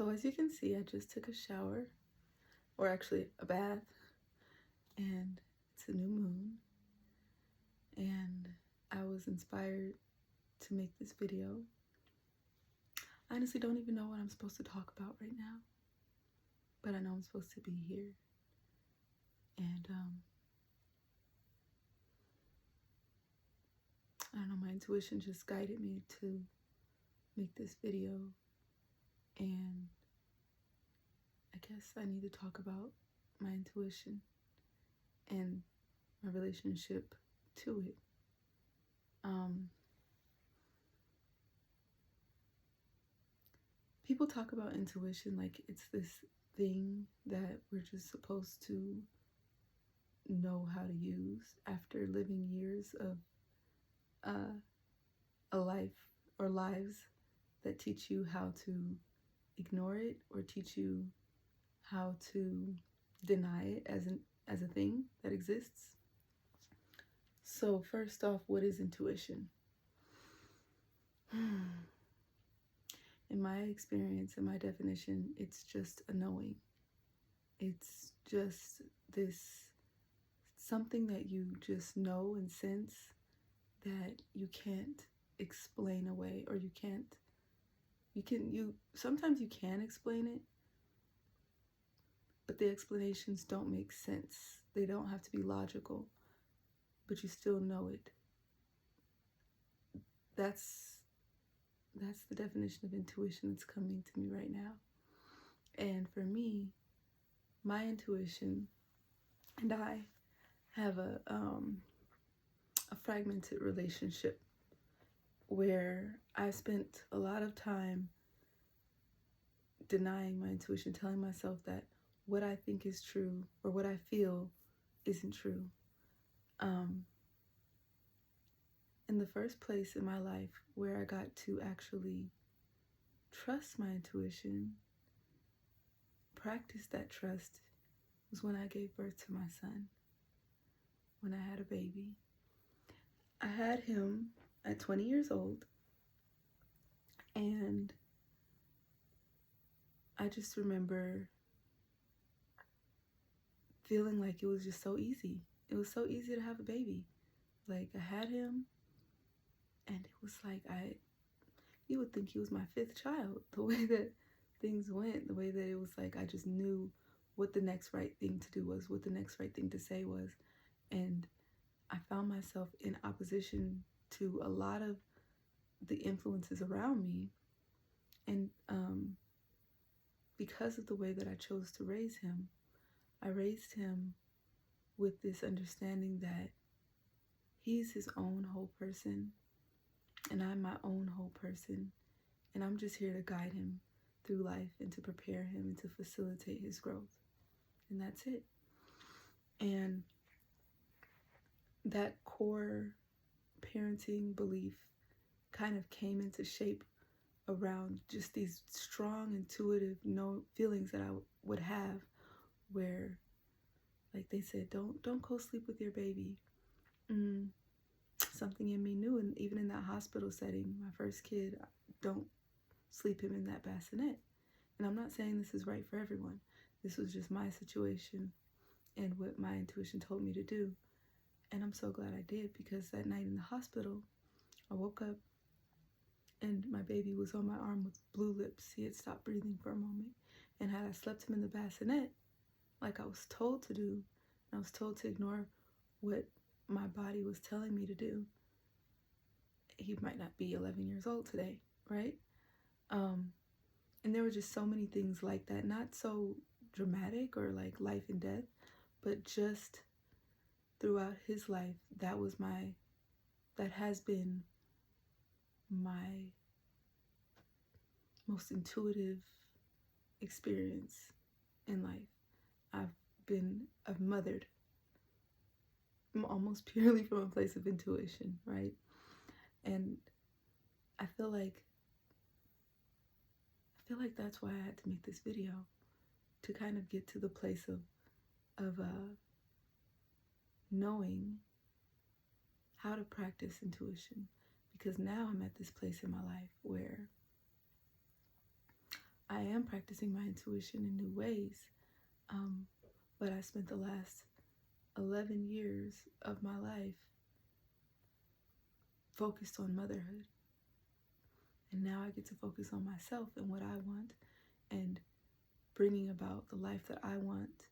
So as you can see, I just took a shower, or actually a bath, and it's a new moon, and I was inspired to make this video. I honestly don't even know what I'm supposed to talk about right now, but I know I'm supposed to be here, and I don't know, my intuition just guided me to make this video, and I guess I need to talk about my intuition and my relationship to it. People talk about intuition like it's this thing that we're just supposed to know how to use after living years of a life or lives that teach you how to ignore it or teach you how to deny it as a thing that exists. So first off, what is intuition? In my experience, in my definition, it's just a knowing. It's just this something that you just know and sense that you can't explain away, or sometimes you can explain it, but the explanations don't make sense. They don't have to be logical, but you still know it. That's the definition of intuition that's coming to me right now. And for me, my intuition and I have a fragmented relationship where I spent a lot of time denying my intuition, telling myself that what I think is true or what I feel isn't true. In the first place in my life where I got to actually trust my intuition, practice that trust, was when I gave birth to my son, when I had a baby. I had him at 20 years old, and I just remember feeling like it was just so easy. It was so easy to have a baby. Like, I had him, and it was like you would think he was my fifth child, the way that things went, the way that it was like I just knew what the next right thing to do was, what the next right thing to say was. And I found myself in opposition to a lot of the influences around me. And because of the way that I chose to raise him, I raised him with this understanding that he's his own whole person, and I'm my own whole person, and I'm just here to guide him through life and to prepare him and to facilitate his growth. And that's it. And that core parenting belief kind of came into shape around just these strong, intuitive feelings that I would have, where, like they said, don't co-sleep with your baby. Something in me knew, and even in that hospital setting, my first kid, don't sleep him in that bassinet. And I'm not saying this is right for everyone. This was just my situation and what my intuition told me to do. And I'm so glad I did, because that night in the hospital, I woke up and my baby was on my arm with blue lips. He had stopped breathing for a moment. And had I slept him in the bassinet, like I was told to do, and I was told to ignore what my body was telling me to do, he might not be 11 years old today, right? And there were just so many things like that, not so dramatic or like life and death, but just throughout his life, that has been my most intuitive experience in life. I've mothered almost purely from a place of intuition, right? And I feel like that's why I had to make this video, to kind of get to the place of knowing how to practice intuition, because now I'm at this place in my life where I I am practicing my intuition in new ways. But I spent the last 11 years of my life focused on motherhood. And now I get to focus on myself and what I want and bringing about the life that I want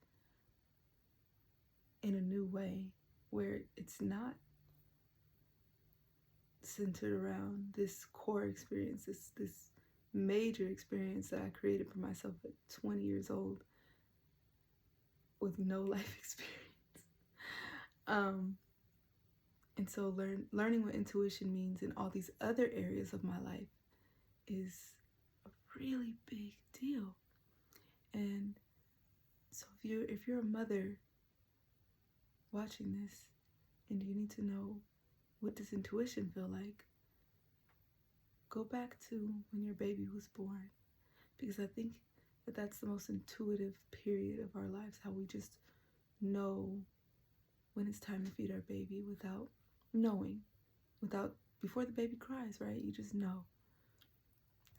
in a new way where it's not centered around this core experience, this major experience that I created for myself at 20 years old with no life experience. And so learning what intuition means in all these other areas of my life is a really big deal. And so if you're a mother watching this and you need to know, what does intuition feel like? Go back to when your baby was born, because I think that that's the most intuitive period of our lives, how we just know when it's time to feed our baby without knowing, before the baby cries, right? You just know.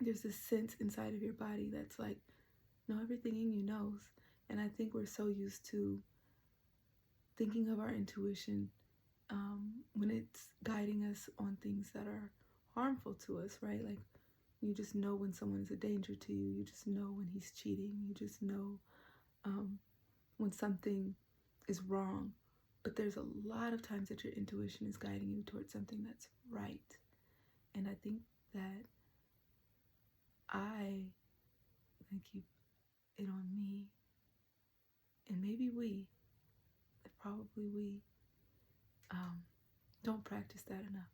There's this sense inside of your body that's like, no, everything in you knows. And I think we're so used to thinking of our intuition when it's guiding us on things that are harmful to us, right? Like, you just know when someone is a danger to you. You just know when he's cheating. You just know when something is wrong. But there's a lot of times that your intuition is guiding you towards something that's right. And I think that I keep it on me, and maybe probably we don't practice that enough.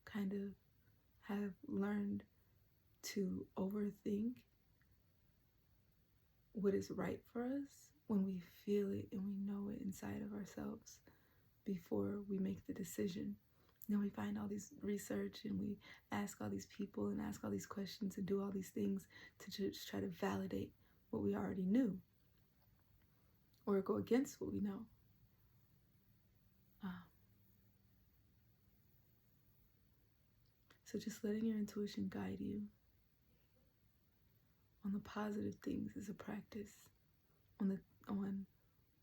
Kind of have learned to overthink what is right for us when we feel it and we know it inside of ourselves before we make the decision. Then we find all these research and we ask all these people and ask all these questions and do all these things to just try to validate what we already knew or go against what we know. So just letting your intuition guide you on the positive things is a practice. On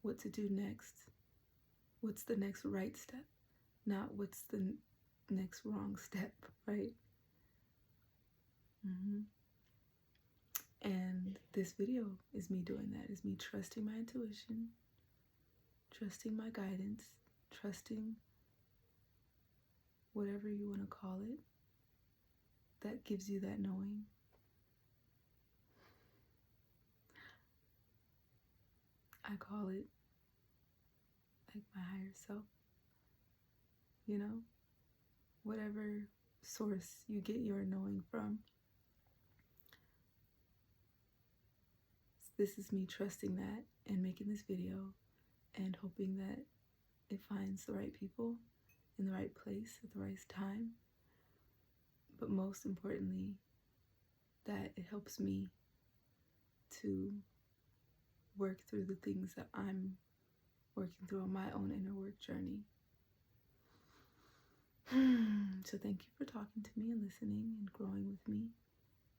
what to do next. What's the next right step? Not what's the next wrong step, right? And this video is me doing that, is me trusting my intuition, trusting my guidance, trusting whatever you want to call it, that gives you that knowing. I call it like my higher self, whatever source you get your knowing from. This is me trusting that and making this video and hoping that it finds the right people in the right place at the right time. But most importantly, that it helps me to work through the things that I'm working through on my own inner work journey. So thank you for talking to me and listening and growing with me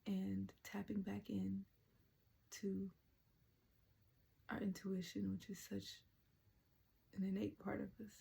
and tapping back in to our intuition, which is such an innate part of us.